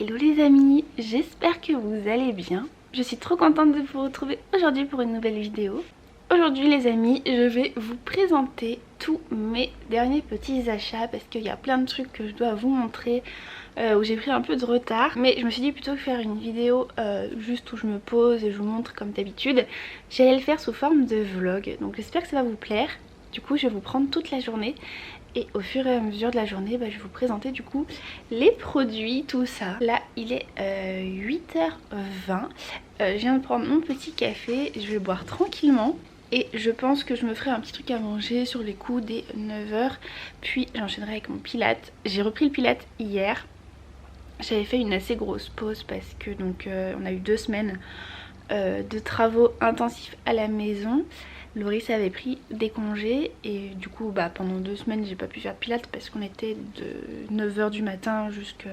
Hello les amis, j'espère que vous allez bien. Je suis trop contente de vous retrouver aujourd'hui pour une nouvelle vidéo. Aujourd'hui les amis, je vais vous présenter tous mes derniers petits achats parce qu'il y a plein de trucs que je dois vous montrer où j'ai pris un peu de retard. Mais je me suis dit plutôt que faire une vidéo juste où je me pose et je vous montre comme d'habitude, j'allais le faire sous forme de vlog. Donc j'espère que ça va vous plaire. Du coup je vais vous prendre toute la journée. Et au fur et à mesure de la journée, je vais vous présenter du coup les produits, tout ça. Là il est 8h20, je viens de prendre mon petit café, je vais le boire tranquillement. Et je pense que je me ferai un petit truc à manger sur les coups des 9h. Puis j'enchaînerai avec mon pilate. J'ai repris le pilate hier. J'avais fait une assez grosse pause parce que donc on a eu 2 semaines de travaux intensifs à la maison. Loris avait pris des congés et du coup pendant 2 semaines j'ai pas pu faire de pilates parce qu'on était de 9h du matin jusqu'à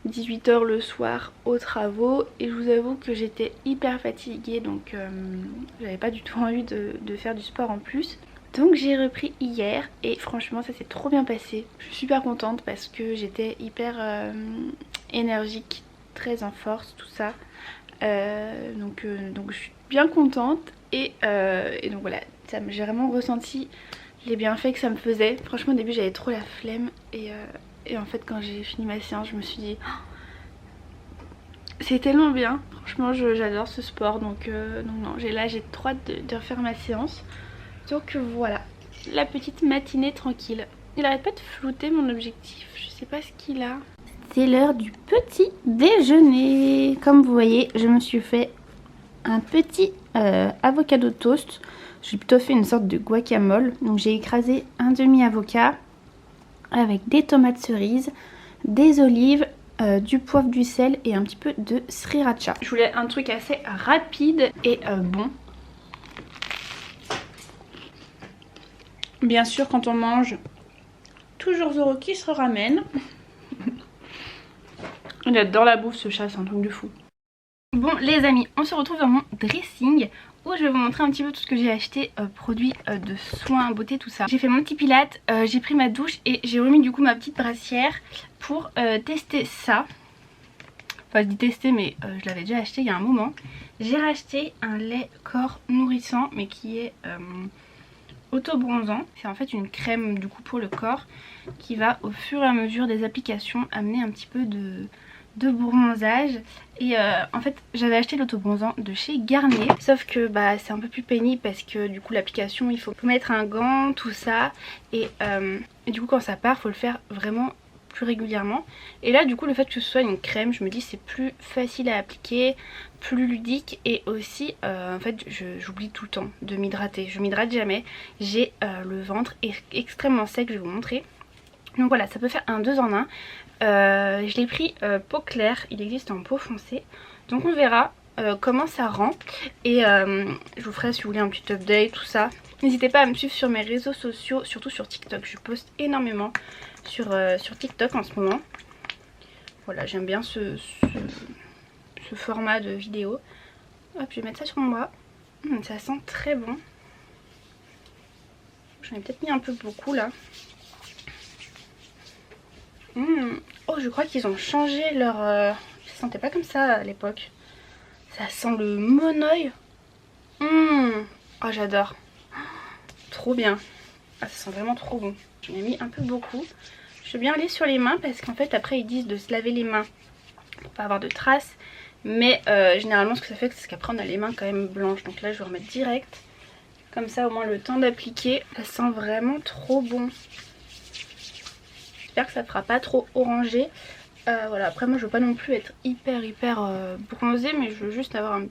18h le soir aux travaux. Et je vous avoue que j'étais hyper fatiguée, donc j'avais pas du tout envie de faire du sport en plus. Donc j'ai repris hier et franchement ça s'est trop bien passé. Je suis super contente parce que j'étais hyper énergique, très en force, tout ça. Donc je suis bien contente et donc voilà, j'ai vraiment ressenti les bienfaits que ça me faisait. Franchement au début j'avais trop la flemme et en fait quand j'ai fini ma séance je me suis dit oh, c'est tellement bien. Franchement j'adore ce sport, donc non, j'ai trop hâte de refaire ma séance. Donc voilà, la petite matinée tranquille. Il arrête pas de flouter mon objectif, je sais pas ce qu'il a. C'est l'heure du petit déjeuner. Comme vous voyez, je me suis fait un petit avocado toast. J'ai plutôt fait une sorte de guacamole. Donc j'ai écrasé un demi avocat avec des tomates cerises, des olives, du poivre, du sel et un petit peu de sriracha. Je voulais un truc assez rapide et bon. Bien sûr quand on mange, toujours Zoro qui se ramène. Il adore la bouffe ce chat, c'est un truc de fou. Bon les amis, on se retrouve dans mon dressing où je vais vous montrer un petit peu tout ce que j'ai acheté, produits de soins, beauté, tout ça. J'ai fait mon petit pilate, j'ai pris ma douche et j'ai remis du coup ma petite brassière pour tester ça. Enfin je dis tester mais je l'avais déjà acheté il y a un moment. J'ai racheté un lait corps nourrissant mais qui est auto-bronzant. C'est en fait une crème du coup pour le corps qui va au fur et à mesure des applications amener un petit peu de bronzage. Et en fait j'avais acheté l'auto-bronzant de chez Garnier, sauf que c'est un peu plus pénible parce que du coup l'application il faut mettre un gant, tout ça, et du coup quand ça part faut le faire vraiment plus régulièrement. Et là du coup le fait que ce soit une crème, je me dis c'est plus facile à appliquer, plus ludique, et aussi en fait j'oublie tout le temps de m'hydrater, je m'hydrate jamais, j'ai le ventre extrêmement sec, je vais vous montrer. Donc voilà, ça peut faire un 2 en 1. Je l'ai pris peau claire, il existe en peau foncée. Donc on verra comment ça rend. Et je vous ferai si vous voulez un petit update, tout ça. N'hésitez pas à me suivre sur mes réseaux sociaux, surtout sur TikTok. Je poste énormément sur TikTok en ce moment. Voilà, j'aime bien ce format de vidéo. Hop, je vais mettre ça sur mon bras. Ça sent très bon. J'en ai peut-être mis un peu beaucoup là. Oh, je crois qu'ils ont changé leur... Ça sentait pas comme ça à l'époque. Ça sent le monoeil. Oh, j'adore. Trop bien. Ah, ça sent vraiment trop bon. J'en ai mis un peu beaucoup. Je vais bien aller sur les mains parce qu'en fait après ils disent de se laver les mains pour pas avoir de traces. Mais généralement ce que ça fait c'est qu'après on a les mains quand même blanches. Donc là je vais remettre direct. Comme ça au moins le temps d'appliquer. Ça sent vraiment trop bon. J'espère que ça ne fera pas trop orangé. Voilà, après moi je veux pas non plus être hyper bronzée, mais je veux juste avoir une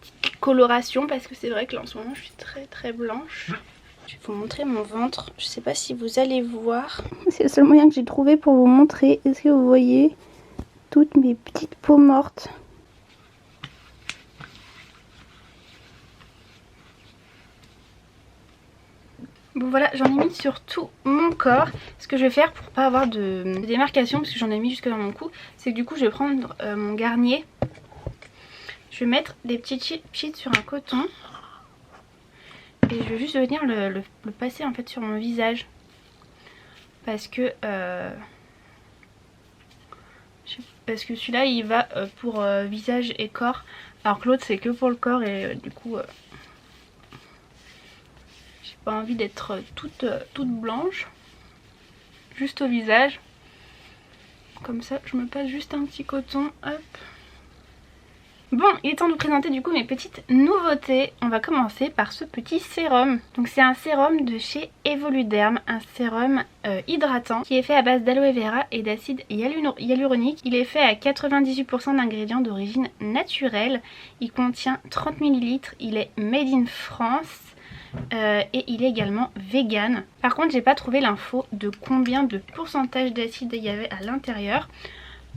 petite coloration parce que c'est vrai que là en ce moment je suis très blanche. Je vais vous montrer mon ventre, je sais pas si vous allez voir. C'est le seul moyen que j'ai trouvé pour vous montrer. Est-ce que vous voyez toutes mes petites peaux mortes? Bon voilà, j'en ai mis sur tout mon corps. Ce que je vais faire pour pas avoir de démarcation, parce que j'en ai mis jusque dans mon cou, c'est que du coup je vais prendre mon Garnier. Je vais mettre des petites cheats sur un coton. Et je vais juste venir le passer en fait sur mon visage. Parce que Parce que celui-là il va pour visage et corps, alors que l'autre c'est que pour le corps et du coup j'ai pas envie d'être toute blanche. Juste au visage. Comme ça je me passe juste un petit coton, hop. Bon, il est temps de vous présenter du coup mes petites nouveautés. On va commencer par ce petit sérum. Donc c'est un sérum de chez Evoluderm, un sérum hydratant qui est fait à base d'aloe vera et d'acide hyaluronique. Il est fait à 98% d'ingrédients d'origine naturelle. Il contient 30 ml, il est made in France. Et il est également vegan. Par contre j'ai pas trouvé l'info de combien de pourcentage d'acide il y avait à l'intérieur.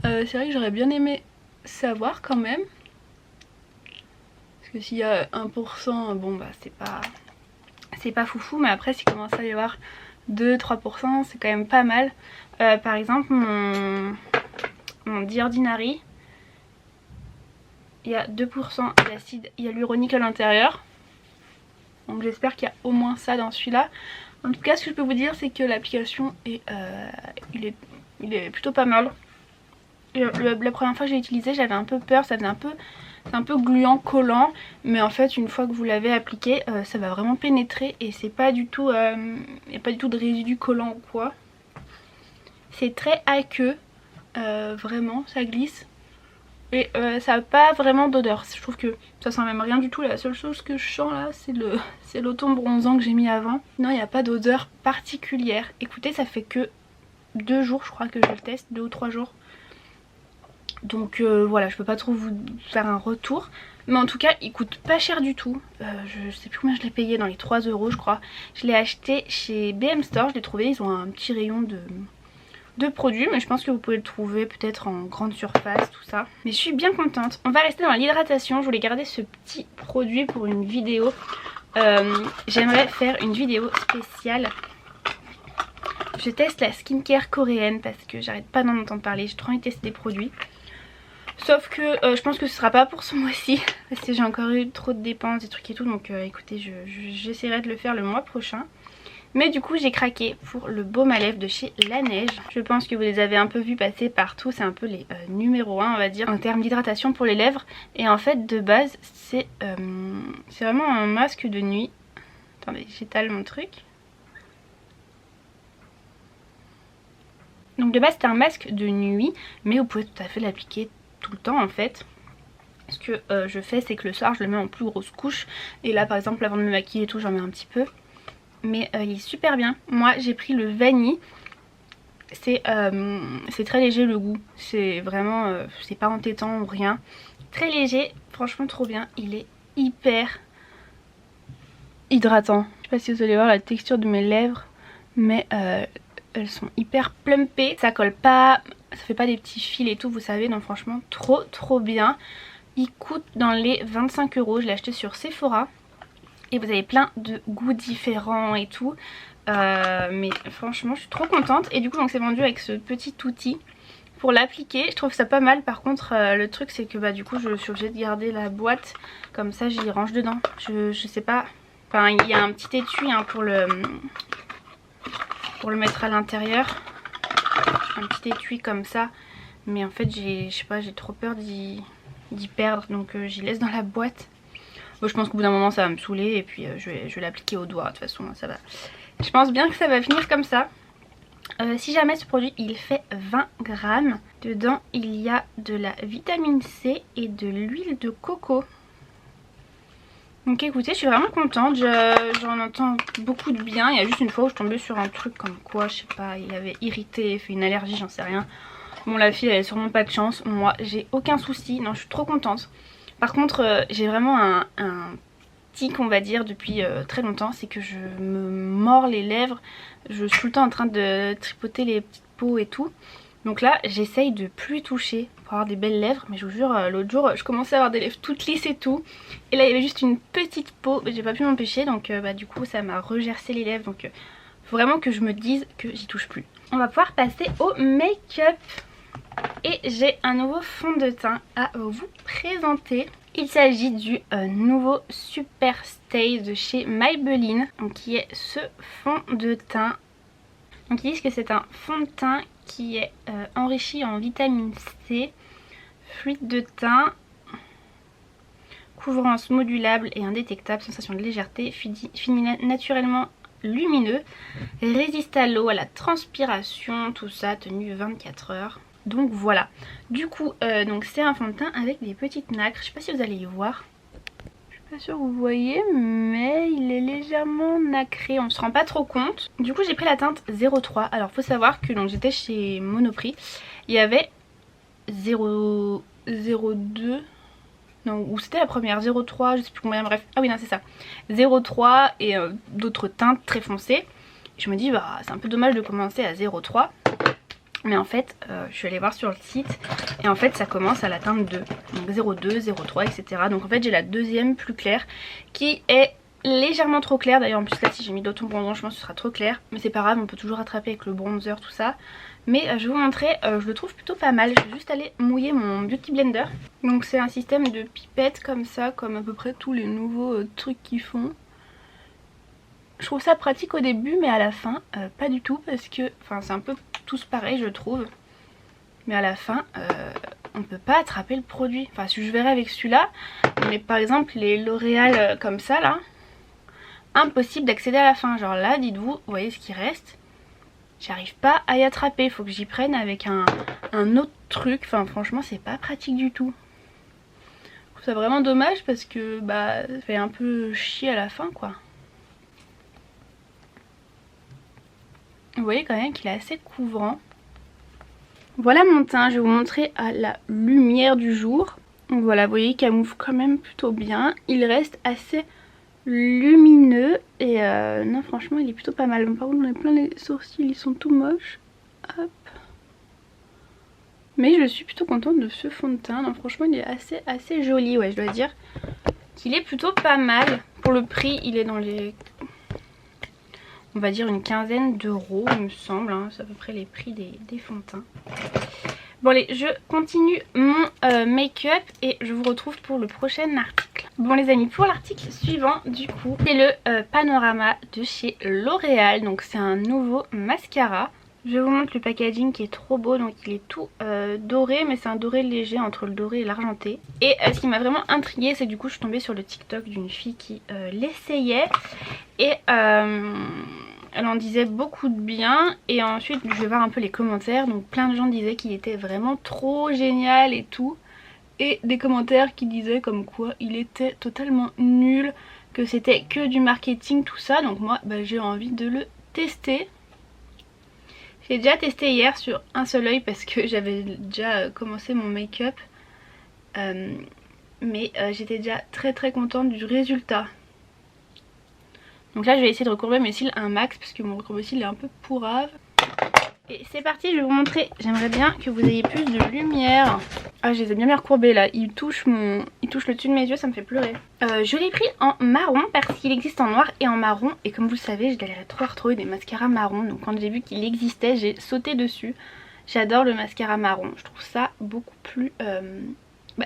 C'est vrai que j'aurais bien aimé savoir quand même. Parce que s'il y a 1%, bon bah c'est pas foufou, mais après s'il commence à y avoir 2-3%, c'est quand même pas mal. Par exemple mon The Ordinary, il y a 2% d'acide hyaluronique à l'intérieur. Donc j'espère qu'il y a au moins ça dans celui-là. En tout cas ce que je peux vous dire c'est que l'application est, il est plutôt pas mal. La première fois que j'ai utilisé j'avais un peu peur, ça faisait un peu gluant, collant, mais en fait une fois que vous l'avez appliqué ça va vraiment pénétrer et c'est pas du tout, il n'y a pas du tout de résidus collants ou quoi. C'est très aqueux, vraiment ça glisse et ça n'a pas vraiment d'odeur. Je trouve que ça sent même rien du tout. La seule chose que je sens là c'est l'automne bronzant que j'ai mis avant. Non, il n'y a pas d'odeur particulière. Écoutez, ça fait que 2 jours je crois que je le teste, 2 ou 3 jours. Donc voilà, je peux pas trop vous faire un retour. Mais en tout cas, il coûte pas cher du tout. Je sais plus combien je l'ai payé, dans les 3 € je crois. Je l'ai acheté chez BM Store, je l'ai trouvé. Ils ont un petit rayon de produits. Mais je pense que vous pouvez le trouver peut-être en grande surface, tout ça. Mais je suis bien contente. On va rester dans l'hydratation. Je voulais garder ce petit produit pour une vidéo. J'aimerais faire une vidéo spéciale. Je teste la skincare coréenne parce que j'arrête pas d'en entendre parler. J'ai trop envie de tester des produits. Sauf que je pense que ce sera pas pour ce mois-ci parce que j'ai encore eu trop de dépenses, des trucs et tout. Donc écoutez, j'essaierai de le faire le mois prochain. Mais du coup j'ai craqué pour le baume à lèvres de chez Laneige. Je pense que vous les avez un peu vus passer partout. C'est un peu les numéro 1 on va dire en termes d'hydratation pour les lèvres. Et en fait de base c'est vraiment un masque de nuit. Attendez, j'étale mon truc. Donc de base c'est un masque de nuit, mais vous pouvez tout à fait l'appliquer tout le temps en fait. Ce que je fais c'est que le soir je le mets en plus grosse couche. Et là par exemple avant de me maquiller et tout j'en mets un petit peu. Mais il est super bien. Moi j'ai pris le vanille. C'est très léger le goût. C'est vraiment, c'est pas entêtant ou rien. Très léger, franchement trop bien. Il est hyper hydratant. Je sais pas si vous allez voir la texture de mes lèvres. Mais elles sont hyper plumpées. Ça colle pas, ça fait pas des petits fils et tout vous savez. Donc franchement trop bien. Il coûte dans les 25 €. Je l'ai acheté sur Sephora. Et vous avez plein de goûts différents et tout. Mais franchement je suis trop contente. Et du coup donc c'est vendu avec ce petit outil pour l'appliquer. Je trouve ça pas mal. Par contre le truc c'est que bah du coup je suis obligée de garder la boîte. Comme ça j'y range dedans. Je sais pas. Enfin il y a un petit étui hein, pour le mettre à l'intérieur. Un petit étui comme ça. Mais en fait je sais pas, j'ai trop peur d'y perdre. Donc j'y laisse dans la boîte. Bon, je pense qu'au bout d'un moment ça va me saouler. Et puis je vais l'appliquer au doigt. De toute façon ça va. Je pense bien que ça va finir comme ça. Si jamais ce produit il fait 20 grammes. Dedans il y a de la vitamine C et de l'huile de coco. Donc écoutez, je suis vraiment contente, j'en entends beaucoup de bien. Il y a juste une fois où je tombais sur un truc comme quoi, je sais pas, il avait irrité, fait une allergie, j'en sais rien. Bon la fille elle a sûrement pas de chance, moi j'ai aucun souci, non je suis trop contente. Par contre j'ai vraiment un tic on va dire depuis très longtemps, c'est que je me mords les lèvres. Je suis tout le temps en train de tripoter les petites peaux et tout. Donc là j'essaye de plus toucher pour avoir des belles lèvres. Mais je vous jure l'autre jour je commençais à avoir des lèvres toutes lisses et tout. Et là il y avait juste une petite peau. J'ai pas pu m'empêcher. Donc bah, du coup ça m'a regercé les lèvres. Donc faut vraiment que je me dise que j'y touche plus. On va pouvoir passer au make-up. Et j'ai un nouveau fond de teint à vous présenter. Il s'agit du nouveau Super Stay de chez Maybelline. Donc qui est ce fond de teint. Donc ils disent que c'est un fond de teint qui est enrichi en vitamine C, fluide de teint, couvrance modulable et indétectable, sensation de légèreté, fini naturellement lumineux, résiste à l'eau, à la transpiration, tout ça, tenu 24 heures. Donc voilà, du coup donc c'est un fond de teint avec des petites nacres, je sais pas si vous allez y voir. Pas sûr que vous voyez, mais il est légèrement nacré, on se rend pas trop compte. Du coup j'ai pris la teinte 03. Alors faut savoir que j'étais chez Monoprix, il y avait 0,02, non, ou c'était la première 03, je sais plus combien, bref. Ah oui non c'est ça, 03 et d'autres teintes très foncées. Je me dis bah c'est un peu dommage de commencer à 03. Mais en fait, je suis allée voir sur le site et en fait ça commence à la teinte 2. Donc 02, 03, etc. Donc en fait j'ai la deuxième plus claire qui est légèrement trop claire. D'ailleurs en plus là si j'ai mis d'autres tons bronzants je pense que ce sera trop clair. Mais c'est pas grave, on peut toujours rattraper avec le bronzer tout ça. Mais je vais vous montrer, je le trouve plutôt pas mal. Je vais juste aller mouiller mon Beauty Blender. Donc c'est un système de pipette comme ça, comme à peu près tous les nouveaux trucs qu'ils font. Je trouve ça pratique au début mais à la fin pas du tout parce que c'est un peu tous pareil je trouve. Mais à la fin on peut pas attraper le produit. Enfin si je verrais avec celui-là, mais par exemple les L'Oréal comme ça là, impossible d'accéder à la fin. Genre là dites-vous, vous voyez ce qui reste, j'arrive pas à y attraper, il faut que j'y prenne avec un autre truc. Enfin franchement c'est pas pratique du tout. Je trouve ça vraiment dommage parce que bah ça fait un peu chier à la fin quoi. Vous voyez quand même qu'il est assez couvrant. Voilà mon teint, je vais vous montrer à la lumière du jour. Donc voilà, vous voyez qu'il camoufle quand même plutôt bien. Il reste assez lumineux et non franchement il est plutôt pas mal. Par contre on a plein les sourcils, ils sont tout moches. Hop. Mais je suis plutôt contente de ce fond de teint. Non franchement il est assez joli, ouais je dois dire qu'il est plutôt pas mal. Pour le prix il est dans les... on va dire une quinzaine d'euros il me semble, hein. C'est à peu près les prix des fonds de teint. Bon allez, je continue mon make-up et je vous retrouve pour le prochain article. Bon les amis, pour l'article suivant du coup, c'est le Panorama de chez L'Oréal. Donc c'est un nouveau mascara. Je vous montre le packaging qui est trop beau, donc il est tout doré, mais c'est un doré léger entre le doré et l'argenté. Et ce qui m'a vraiment intriguée, c'est que du coup je suis tombée sur le TikTok d'une fille qui l'essayait et elle en disait beaucoup de bien. Et ensuite je vais voir un peu les commentaires, donc plein de gens disaient qu'il était vraiment trop génial et tout. Et des commentaires qui disaient comme quoi il était totalement nul, que c'était que du marketing tout ça. Donc moi j'ai envie de le tester. J'ai déjà testé hier sur un seul œil parce que j'avais déjà commencé mon make-up. Mais j'étais déjà très contente du résultat. Donc là je vais essayer de recourber mes cils un max parce que mon recourbe cils est un peu pourrave. Et c'est parti, je vais vous montrer. J'aimerais bien que vous ayez plus de lumière. Ah je les ai bien recourbés là, il touche le dessus de mes yeux, ça me fait pleurer. Je l'ai pris en marron parce qu'il existe en noir et en marron. Et comme vous le savez, je galérais trop à retrouver des mascaras marron. Donc quand j'ai vu qu'il existait, j'ai sauté dessus. J'adore le mascara marron, je trouve ça beaucoup plus...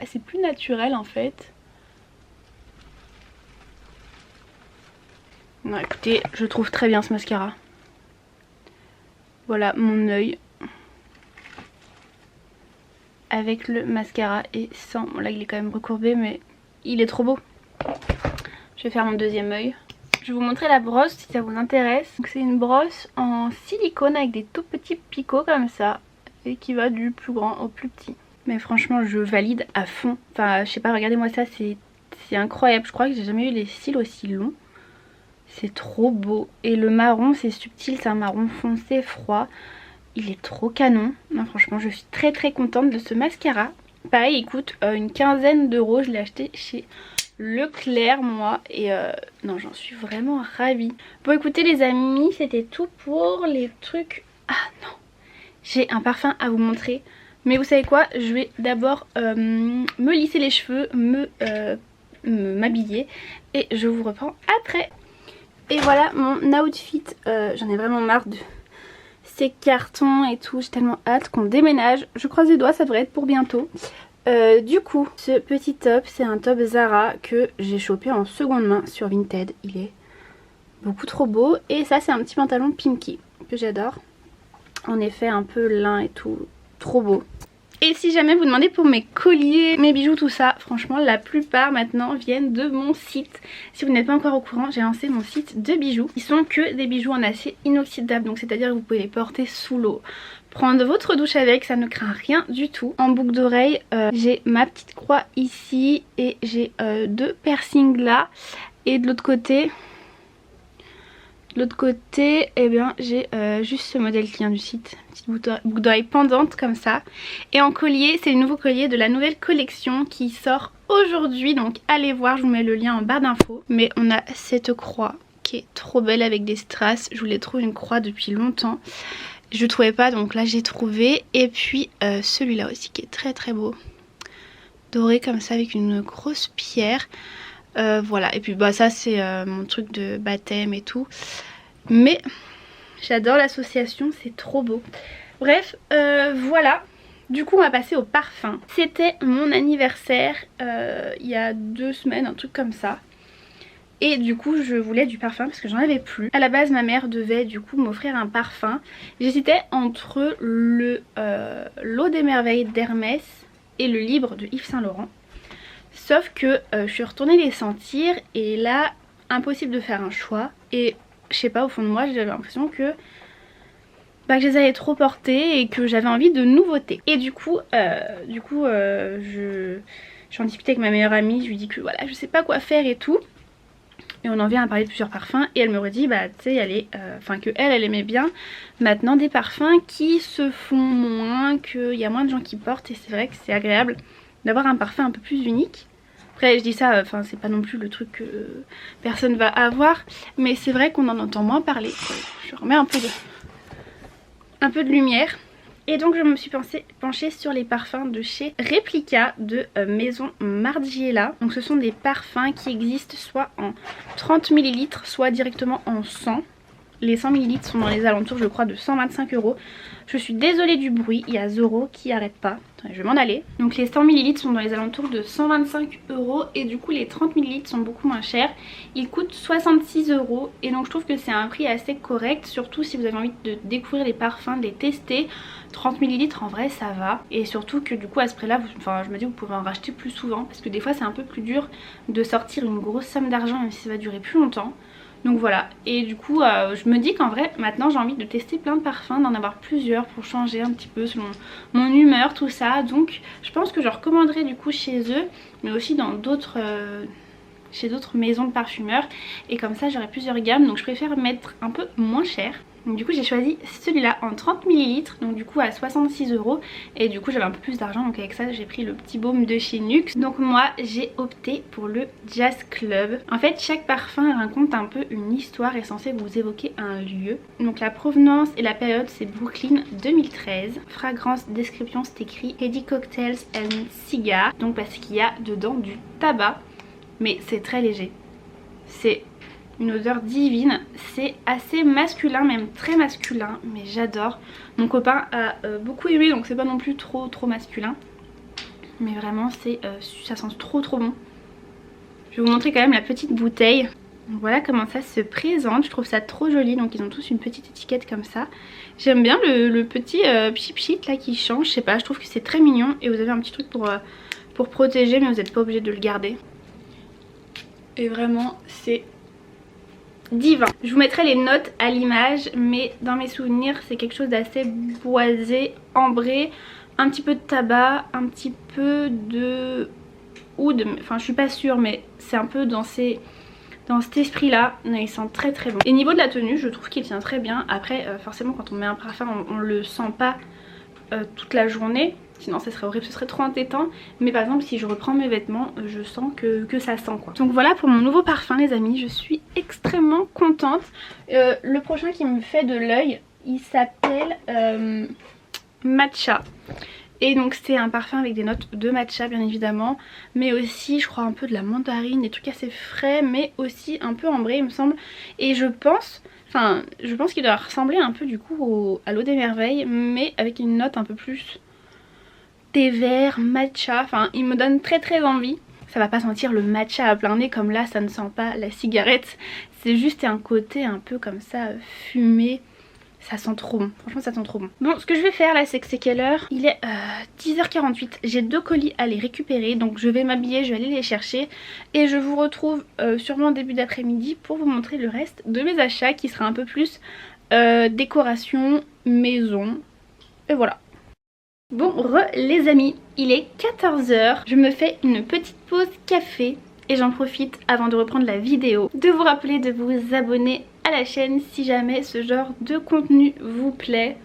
c'est plus naturel en fait. Non écoutez, je trouve très bien ce mascara. Voilà mon œil avec le mascara et sans. Bon là il est quand même recourbé mais il est trop beau. Je vais faire mon deuxième œil. Je vais vous montrer la brosse si ça vous intéresse. C'est une brosse en silicone avec des tout petits picots comme ça et qui va du plus grand au plus petit. Mais franchement je valide à fond. Enfin je sais pas, regardez moi ça, c'est incroyable. Je crois que j'ai jamais eu les cils aussi longs. C'est trop beau. Et le marron c'est subtil, c'est un marron foncé froid. Il est trop canon. Non franchement je suis très contente de ce mascara. Pareil il coûte une quinzaine d'euros. Je l'ai acheté chez Leclerc moi. Et non j'en suis vraiment ravie. Bon écoutez les amis, c'était tout pour les trucs. Ah non, j'ai un parfum à vous montrer. Mais vous savez quoi, je vais d'abord me lisser les cheveux, m'habiller et je vous reprends après. Et voilà mon outfit, j'en ai vraiment marre de ces cartons et tout, j'ai tellement hâte qu'on déménage. Je croise les doigts, ça devrait être pour bientôt. Du coup, ce petit top, c'est un top Zara que j'ai chopé en seconde main sur Vinted. Il est beaucoup trop beau. Et ça, c'est un petit pantalon Pimkie que j'adore. en effet un peu lin et tout, trop beau. Et si jamais vous demandez pour mes colliers, mes bijoux, tout ça, franchement la plupart maintenant viennent de mon site. Si vous n'êtes pas encore au courant, j'ai lancé mon site de bijoux. Ils sont que des bijoux en acier inoxydable, donc c'est à dire que vous pouvez les porter sous l'eau, prendre votre douche avec, ça ne craint rien du tout. En boucle d'oreille, j'ai ma petite croix ici et j'ai 2 piercings là. Et de l'autre côté... eh bien j'ai juste ce modèle qui vient du site, petite boucle d'oreille pendante comme ça. Et en collier, c'est le nouveau collier de la nouvelle collection qui sort aujourd'hui, donc allez voir, je vous mets le lien en barre d'infos. Mais on a cette croix qui est trop belle avec des strass, je voulais trouver une croix depuis longtemps. Je ne trouvais pas, donc là j'ai trouvé. Et puis celui-là aussi qui est très très beau, doré comme ça avec une grosse pierre. Voilà, et puis bah ça c'est mon truc de baptême et tout. Mais j'adore l'association, c'est trop beau. Bref, voilà. Du coup on va passer au parfum. C'était mon anniversaire il y a 2 semaines, un truc comme ça. Et du coup je voulais du parfum parce que j'en avais plus. À la base ma mère devait du coup m'offrir un parfum. J'hésitais entre le l'eau des merveilles d'Hermès et le Libre de Yves Saint Laurent. Sauf que je suis retournée les sentir et là impossible de faire un choix. Et je sais pas, au fond de moi j'avais l'impression que je les avais trop portés et que j'avais envie de nouveautés. Et du coup j'en discutais avec ma meilleure amie, je lui dis que voilà je sais pas quoi faire et tout. Et on en vient à parler de plusieurs parfums et elle me redit bah tu sais elle aimait bien maintenant des parfums qui se font moins, qu'il y a moins de gens qui portent et c'est vrai que c'est agréable d'avoir un parfum un peu plus unique. Après je dis ça, enfin c'est pas non plus le truc que personne va avoir, mais c'est vrai qu'on en entend moins parler. Je remets un peu de lumière. Et donc je me suis penchée sur les parfums de chez Replica de Maison Margiela. Donc ce sont des parfums qui existent soit en 30 ml soit directement en 100. Les 100 ml sont dans les alentours je crois de 125 €. Je suis désolée du bruit, il y a Zoro qui arrête pas. Attendez, je vais m'en aller. Donc les 100 ml sont dans les alentours de 125 € et du coup les 30 ml sont beaucoup moins chers. Ils coûtent 66 € et donc je trouve que c'est un prix assez correct, surtout si vous avez envie de découvrir les parfums, de les tester. 30 ml en vrai ça va, et surtout que du coup à ce prix là je me dis vous pouvez en racheter plus souvent parce que des fois c'est un peu plus dur de sortir une grosse somme d'argent même si ça va durer plus longtemps. Donc voilà, et du coup je me dis qu'en vrai maintenant j'ai envie de tester plein de parfums, d'en avoir plusieurs pour changer un petit peu selon mon humeur, tout ça. Donc je pense que je recommanderais du coup chez eux, mais aussi dans chez d'autres maisons de parfumeurs. Et comme ça j'aurai plusieurs gammes, donc je préfère mettre un peu moins cher. Donc du coup j'ai choisi celui-là en 30 ml, donc du coup à 66 €. Et du coup j'avais un peu plus d'argent, donc avec ça j'ai pris le petit baume de chez NYX. Donc moi j'ai opté pour le Jazz Club. En fait chaque parfum raconte un peu une histoire, est censé vous évoquer un lieu. Donc la provenance et la période c'est Brooklyn 2013. Fragrance, description, c'est écrit Heady Cocktails and Cigars. Donc parce qu'il y a dedans du tabac, mais c'est très léger. C'est une odeur divine, c'est assez masculin, même très masculin, mais j'adore. Mon copain a beaucoup aimé, donc c'est pas non plus trop masculin, mais vraiment ça sent trop bon. Je vais vous montrer quand même la petite bouteille. Donc voilà comment ça se présente, je trouve ça trop joli. Donc ils ont tous une petite étiquette comme ça. J'aime bien le petit pchit là qui change, je sais pas, je trouve que c'est très mignon. Et vous avez un petit truc pour protéger, mais vous n'êtes pas obligé de le garder. Et vraiment c'est divin. Je vous mettrai les notes à l'image, mais dans mes souvenirs c'est quelque chose d'assez boisé, ambré, un petit peu de tabac, un petit peu de oud, enfin je suis pas sûre, mais c'est un peu dans cet esprit là. Il sent très bon. Et niveau de la tenue je trouve qu'il tient très bien. Après forcément quand on met un parfum on le sent pas toute la journée, sinon ça serait horrible, ce serait trop entêtant. Mais par exemple si je reprends mes vêtements je sens que ça sent quoi. Donc voilà pour mon nouveau parfum les amis, je suis extrêmement contente. Le prochain qui me fait de l'œil, il s'appelle Matcha. Et donc c'est un parfum avec des notes de matcha bien évidemment, mais aussi je crois un peu de la mandarine, des trucs assez frais mais aussi un peu ambré il me semble. Et je pense qu'il doit ressembler un peu du coup à l'eau des merveilles, mais avec une note un peu plus thé vert, matcha. Enfin il me donne très envie. Ça va pas sentir le matcha à plein nez comme là, ça ne sent pas la cigarette. C'est juste un côté un peu comme ça fumé, Ça sent trop bon, franchement ça sent trop bon. Bon, ce que je vais faire là, c'est que c'est quelle heure? Il est 10h48, j'ai 2 colis à les récupérer, donc je vais m'habiller, je vais aller les chercher. Et je vous retrouve sûrement en début d'après-midi pour vous montrer le reste de mes achats qui sera un peu plus décoration, maison, et voilà. Bon, les amis, il est 14h, je me fais une petite pause café. Et j'en profite avant de reprendre la vidéo de vous rappeler de vous abonner à la chaîne si jamais ce genre de contenu vous plaît.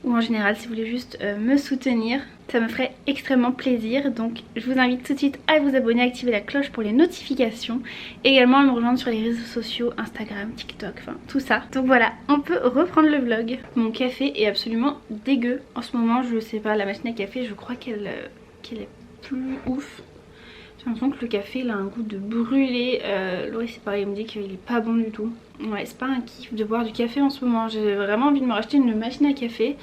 Ou en général si vous voulez juste me soutenir. Ça me ferait extrêmement plaisir. Donc je vous invite tout de suite à vous abonner, à activer la cloche pour les notifications. Et également à me rejoindre sur les réseaux sociaux, Instagram, TikTok, enfin tout ça. Donc voilà, on peut reprendre le vlog. Mon café est absolument dégueu. En ce moment je sais pas, la machine à café je crois qu'elle est plus ouf. J'ai l'impression que le café il a un goût de brûlé. Laurie c'est pareil, elle me dit qu'il est pas bon du tout. Ouais, c'est pas un kiff de boire du café en ce moment. J'ai vraiment envie de me racheter une machine à café.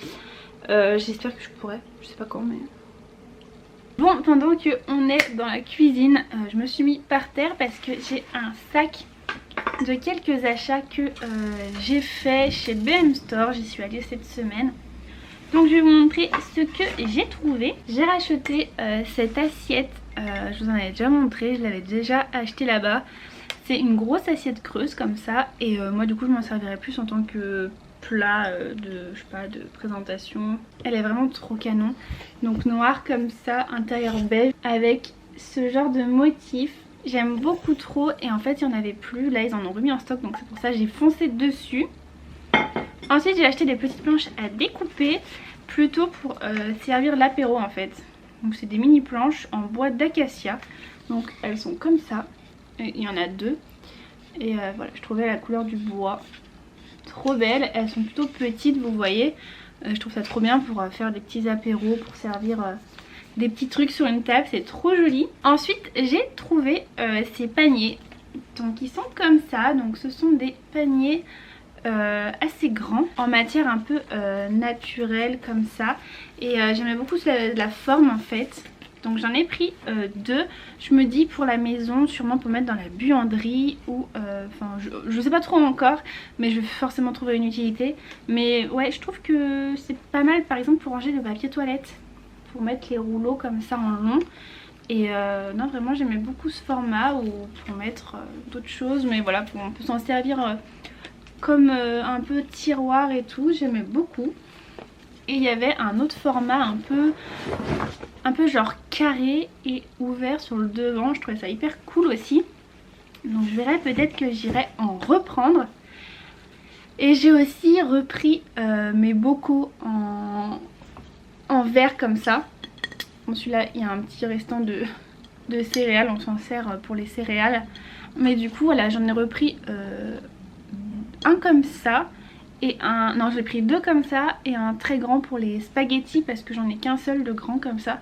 J'espère que je pourrai, je sais pas quand mais... Bon, pendant qu'on est dans la cuisine, je me suis mis par terre parce que j'ai un sac de quelques achats que j'ai fait chez BM Store. J'y suis allée cette semaine. Donc je vais vous montrer ce que j'ai trouvé. J'ai racheté cette assiette. Je vous en avais déjà montré, je l'avais déjà acheté là-bas. C'est une grosse assiette creuse comme ça. Et moi du coup je m'en servirai plus en tant que plat de, je sais pas, de présentation. Elle est vraiment trop canon. Donc noir comme ça, intérieur beige avec ce genre de motif. J'aime beaucoup trop et en fait il n'y en avait plus. Là ils en ont remis en stock donc c'est pour ça que j'ai foncé dessus. Ensuite j'ai acheté des petites planches à découper plutôt pour servir l'apéro en fait. Donc c'est des mini planches en bois d'acacia. Donc elles sont comme ça. Et il y en a 2. Et voilà, je trouvais la couleur du bois trop belle. Elles sont plutôt petites, vous voyez. Je trouve ça trop bien pour faire des petits apéros, pour servir des petits trucs sur une table. C'est trop joli. Ensuite j'ai trouvé ces paniers. Donc ils sont comme ça. Donc ce sont des paniers assez grand en matière un peu naturelle comme ça et j'aimais beaucoup la forme en fait, donc j'en ai pris 2. Je me dis pour la maison sûrement pour mettre dans la buanderie ou enfin je sais pas trop encore mais je vais forcément trouver une utilité, mais ouais je trouve que c'est pas mal par exemple pour ranger le papier toilette, pour mettre les rouleaux comme ça en long. Et non vraiment j'aimais beaucoup ce format, ou pour mettre d'autres choses, mais voilà on peut s'en servir comme un peu tiroir et tout, j'aimais beaucoup. Et il y avait un autre format un peu genre carré et ouvert sur le devant, je trouvais ça hyper cool aussi. Donc je verrai, peut-être que j'irai en reprendre. Et j'ai aussi repris mes bocaux en verre comme ça. Bon celui-là il y a un petit restant de céréales, on s'en sert pour les céréales. Mais du coup voilà, j'en ai repris un comme ça et un... Non j'ai pris 2 comme ça et un très grand pour les spaghettis parce que j'en ai qu'un seul de grand comme ça.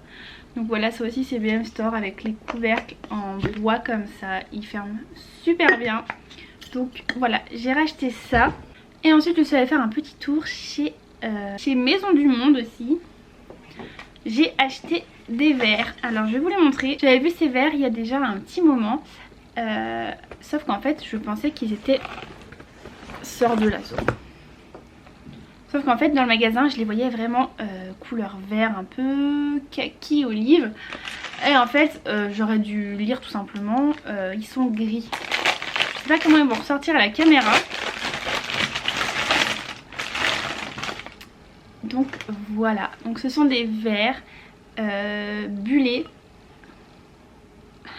Donc voilà, ça aussi c'est BM Store avec les couvercles en bois comme ça, ils ferment super bien. Donc voilà, j'ai racheté ça. Et ensuite je suis allée faire un petit tour chez Maison du Monde aussi. J'ai acheté des verres, alors je vais vous les montrer. J'avais vu ces verres il y a déjà un petit moment, sauf qu'en fait je pensais qu'ils étaient... Sort de la zone. Sauf qu'en fait dans le magasin je les voyais vraiment couleur vert, un peu kaki olive. Et en fait j'aurais dû lire tout simplement, ils sont gris. Je sais pas comment ils vont ressortir à la caméra. Donc voilà, donc ce sont des verres bullés.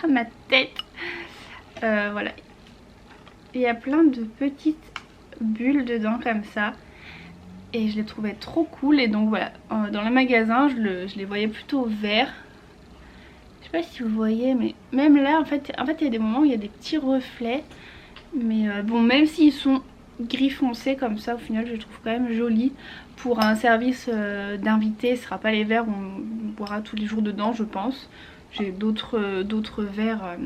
Ah ma tête. Voilà. Il y a plein de petites bulles dedans comme ça et je les trouvais trop cool. Et donc voilà, dans le magasin je les voyais plutôt verts. Je sais pas si vous voyez, mais même là en fait il y a des moments où il y a des petits reflets, mais bon, même s'ils sont gris foncé comme ça, au final je les trouve quand même jolis. Pour un service d'invité, ce sera pas les verres où on boira tous les jours dedans je pense. J'ai d'autres verres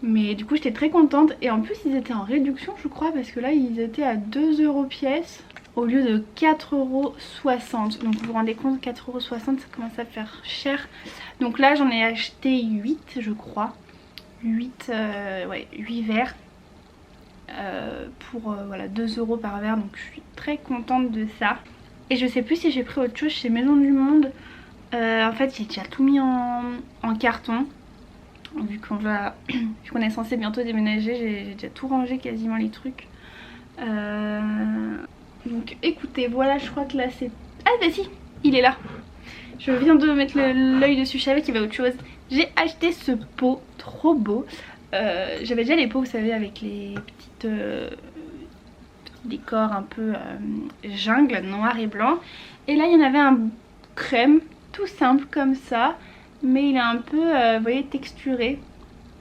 mais du coup j'étais très contente. Et en plus ils étaient en réduction je crois, parce que là ils étaient à 2 € pièce au lieu de 4,60 €. Donc vous vous rendez compte, 4,60 € ça commence à faire cher. Donc là j'en ai acheté 8 je crois. 8 verres. pour voilà, 2 € par verre, donc je suis très contente de ça. Et je sais plus si j'ai pris autre chose chez Maison du Monde. En fait j'ai déjà tout mis en carton. Vu qu'on est censé bientôt déménager, j'ai déjà tout rangé, quasiment les trucs. Donc écoutez, voilà, je crois que là c'est... Ah bah si, il est là. Je viens de mettre l'œil dessus, je savais qu'il y avait autre chose. J'ai acheté ce pot, trop beau. J'avais déjà les pots, vous savez, avec les petites décors un peu jungle, noir et blanc. Et là il y en avait un crème, tout simple comme ça. Mais il est un peu, vous voyez, texturé,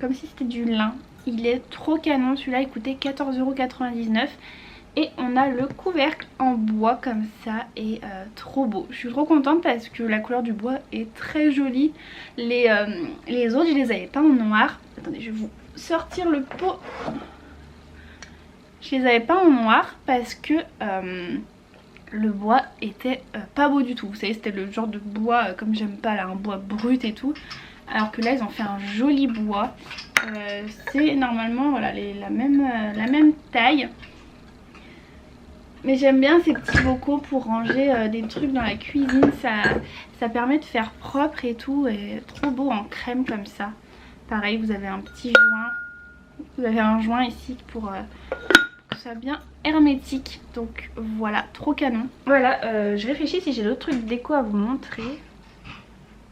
comme si c'était du lin. Il est trop canon, celui-là il coûtait 14,99 €. Et on a le couvercle en bois comme ça et trop beau. Je suis trop contente parce que la couleur du bois est très jolie. Les autres je les avais pas en noir. Attendez, je vais vous sortir le pot. Je les avais pas en noir parce que le bois était pas beau du tout. Vous savez, c'était le genre de bois comme j'aime pas là, un bois brut et tout. Alors que là ils ont fait un joli bois. C'est normalement voilà, la même taille. Mais j'aime bien ces petits bocaux pour ranger des trucs dans la cuisine. Ça permet de faire propre et tout. Et trop beau en crème comme ça. Pareil, vous avez un petit joint. Vous avez un joint ici pour que ce soit bien hermétique. Donc voilà, trop canon. Voilà, je réfléchis si j'ai d'autres trucs déco à vous montrer.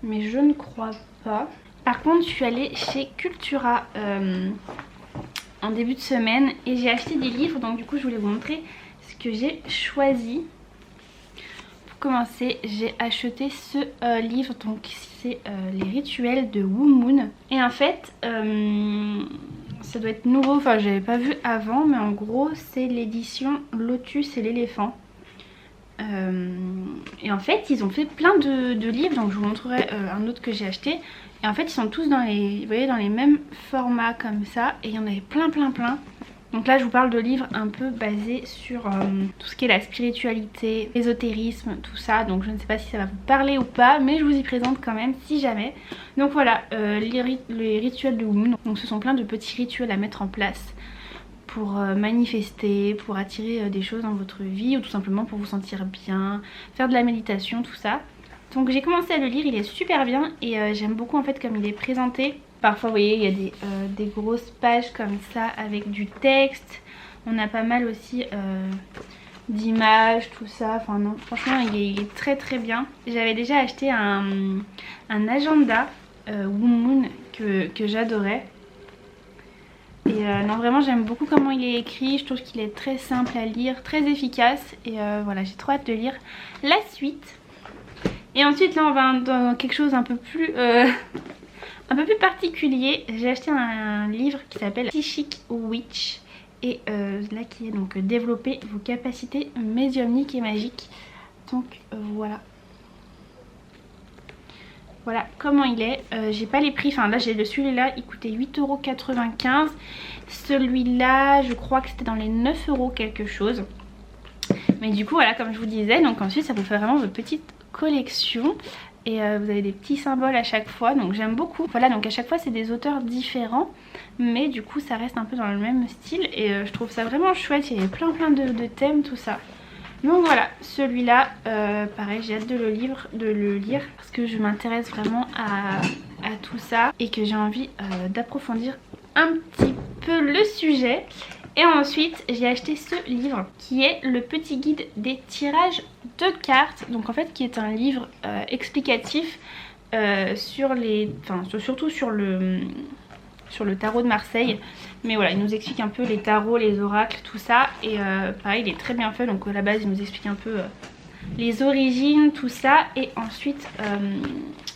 Mais je ne crois pas. Par contre, je suis allée chez Cultura en début de semaine. Et j'ai acheté des livres. Donc du coup, je voulais vous montrer que j'ai choisi. Pour commencer, j'ai acheté ce livre, donc c'est les rituels de Wu Moon. Et en fait ça doit être nouveau, enfin j'avais pas vu avant, mais en gros c'est l'édition Lotus et l'éléphant. Et en fait ils ont fait plein de livres, donc je vous montrerai un autre que j'ai acheté. Et en fait ils sont tous dans les, vous voyez, dans les mêmes formats comme ça. Et il y en avait plein. Donc là je vous parle de livres un peu basés sur tout ce qui est la spiritualité, l'ésotérisme, tout ça. Donc je ne sais pas si ça va vous parler ou pas, mais je vous y présente quand même si jamais. Donc voilà, les rituels de Wu Moon. Donc ce sont plein de petits rituels à mettre en place pour manifester, pour attirer des choses dans votre vie, ou tout simplement pour vous sentir bien, faire de la méditation, tout ça. Donc j'ai commencé à le lire, il est super bien et j'aime beaucoup en fait comme il est présenté. Parfois vous voyez il y a des grosses pages comme ça avec du texte. On a pas mal aussi d'images, tout ça. Enfin non, franchement il est très bien. J'avais déjà acheté un agenda Wu Moon que j'adorais. Et non, vraiment j'aime beaucoup comment il est écrit. Je trouve qu'il est très simple à lire, très efficace. Et voilà, j'ai trop hâte de lire la suite. Et ensuite là on va dans quelque chose un peu plus particulier. J'ai acheté un livre qui s'appelle Psychic Witch. Et là qui est donc développer vos capacités médiumniques et magiques. Donc voilà. Voilà comment il est. J'ai pas les prix, enfin là j'ai celui-là, il coûtait 8,95 €. Celui-là je crois que c'était dans les 9 € quelque chose. Mais du coup voilà, comme je vous disais, donc ensuite ça vous fait vraiment votre petite collection. Et vous avez des petits symboles à chaque fois, donc j'aime beaucoup. Voilà, donc à chaque fois c'est des auteurs différents, mais du coup ça reste un peu dans le même style. Et je trouve ça vraiment chouette, il y a plein de thèmes, tout ça. Donc voilà, celui-là, pareil, j'ai hâte de le lire parce que je m'intéresse vraiment à tout ça et que j'ai envie d'approfondir un petit peu le sujet. Et ensuite j'ai acheté ce livre qui est le petit guide des tirages de cartes. Donc en fait qui est un livre explicatif surtout sur le tarot de Marseille. Mais voilà, il nous explique un peu les tarots, les oracles, tout ça. Et pareil, il est très bien fait. Donc à la base, il nous explique un peu les origines, tout ça. Et ensuite,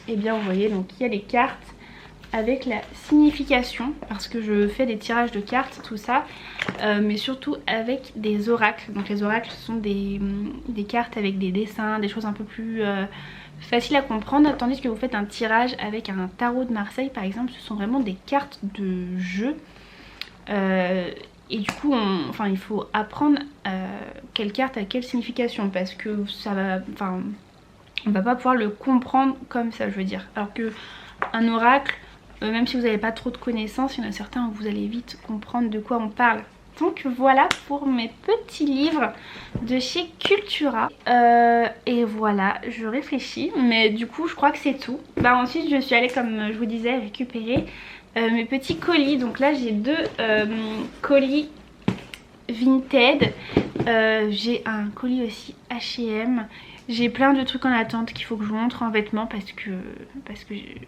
eh bien vous voyez, donc il y a les cartes avec la signification. Parce que je fais des tirages de cartes, tout ça. Mais surtout avec des oracles. Donc les oracles, ce sont des cartes avec des dessins, des choses un peu plus... facile à comprendre, tandis que vous faites un tirage avec un tarot de Marseille par exemple, ce sont vraiment des cartes de jeu. Et du coup il faut apprendre quelle carte a quelle signification, parce que ça va, on va pas pouvoir le comprendre comme ça, je veux dire. Alors que un oracle, même si vous n'avez pas trop de connaissances, il y en a certains où vous allez vite comprendre de quoi on parle. Donc voilà pour mes petits livres de chez Cultura. Et voilà, je réfléchis, mais du coup je crois que c'est tout. Bah ensuite je suis allée, comme je vous disais, récupérer mes petits colis. Donc là j'ai deux colis Vinted. J'ai un colis aussi H&M. J'ai plein de trucs en attente qu'il faut que je vous montre en vêtements parce que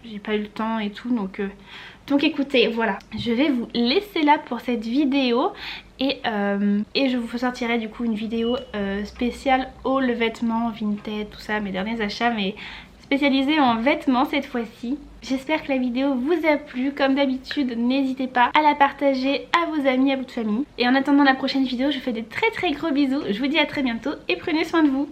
j'ai pas eu le temps et tout. Donc écoutez, voilà, je vais vous laisser là pour cette vidéo et je vous sortirai du coup une vidéo spéciale haul vêtements, Vinted, tout ça, mes derniers achats, mais spécialisée en vêtements cette fois-ci. J'espère que la vidéo vous a plu. Comme d'habitude, n'hésitez pas à la partager à vos amis, à votre famille. Et en attendant la prochaine vidéo, je vous fais des très gros bisous. Je vous dis à très bientôt et prenez soin de vous.